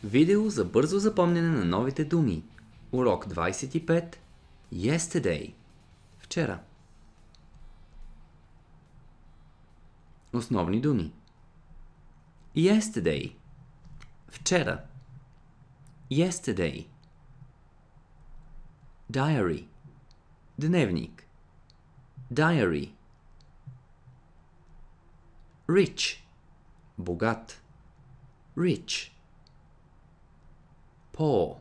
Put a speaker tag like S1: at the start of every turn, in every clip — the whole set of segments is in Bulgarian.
S1: Видео за бързо запомняне на новите думи. Урок 25. Yesterday. Вчера. Основни думи. Yesterday. Вчера. Yesterday. Diary. Дневник. Diary. Rich. Богат. Rich. Poor.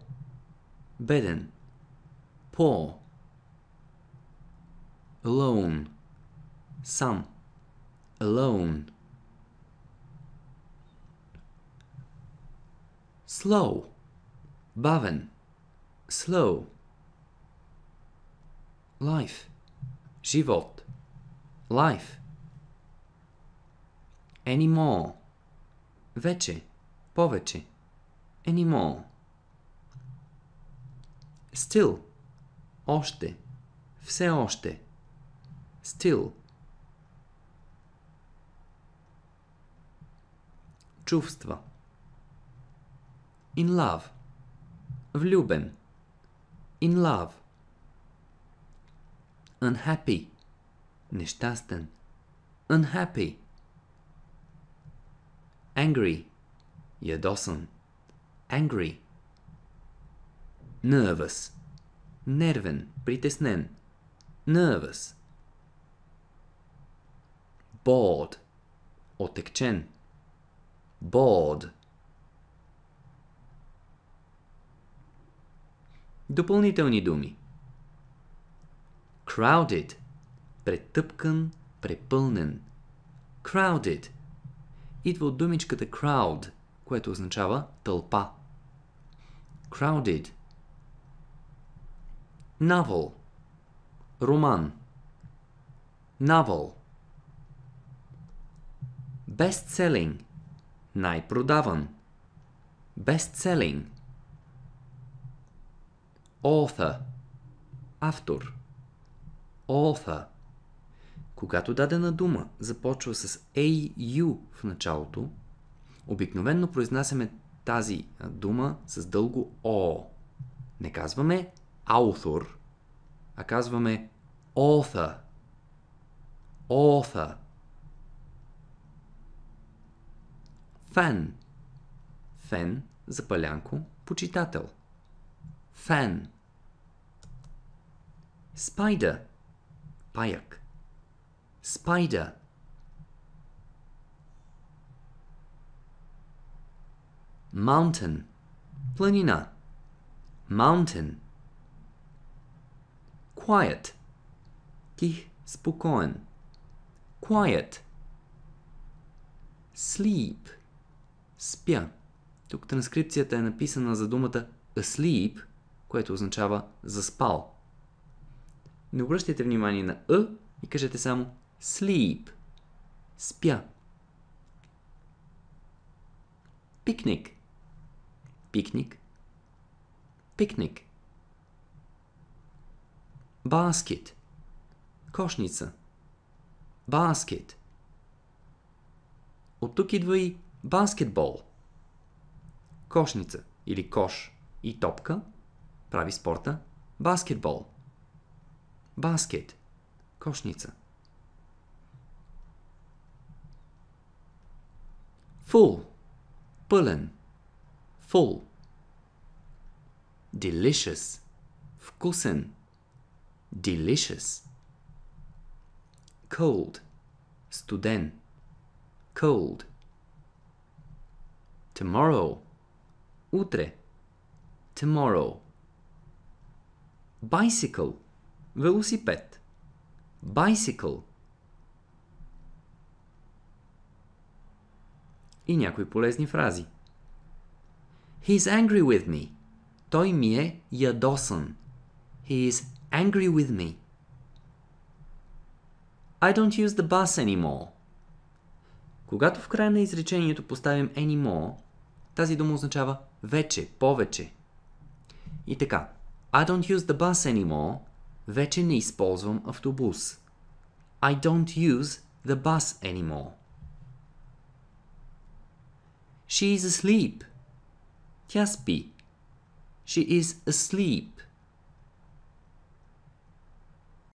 S1: Беден. Poor. Alone. Сам. Alone. Slow. Бавен. Slow. Life. Живот. Life. Anymore. Вече. Повече. Anymore. Still. Още. Все още. Still. Чувства. In love. Влюбен. In love. Unhappy. Нещастен. Unhappy. Angry. Ядосан. Angry. Nervous. Нервен. Притеснен. Nervous. Bored. Отекчен. Bored. Допълнителни думи. Crowded. Претъпкан, препълнен. Crowded. Идва от думичката crowd, което означава тълпа. Crowded. Novel. Роман. Novel. Best-selling. Най-продаван. Best-selling. Author. Автор. Author. Когато дадена дума започва с AU в началото, обикновено произнасяме тази дума с дълго О. Не казваме author, а казваме author. Author. Fan. Фен, запалянко, почитател. Fan. Spider. Паяк. Spider. Mountain. Планина. Mountain. Quiet. Тих, спокоен. Quiet. Sleep. Спя. Тук транскрипцията е написана за думата asleep, което означава заспал. Не обръщайте внимание на и кажете само sleep. Спя. Пикник. Пикник. Пикник. Basket. Кошница. Basket. От тук идва и баскетбол. Кошница или кош и топка прави спорта баскетбол. Basket. Кошница. Full. Пълен. Full. Delicious. Вкусен. Delicious. Cold. Студен. Cold. Tomorrow. Утре. Tomorrow. Bicycle. Велосипед. Bicycle. И някои полезни фрази. He is angry with me. Той ми е ядосан. He is angry with me. I don't use the bus anymore. Когато в края на изречението поставим anymore, тази дума означава вече, повече. И така. I don't use the bus anymore. Вече не използвам автобус. I don't use the bus anymore. She is asleep. Тя спи. She is asleep.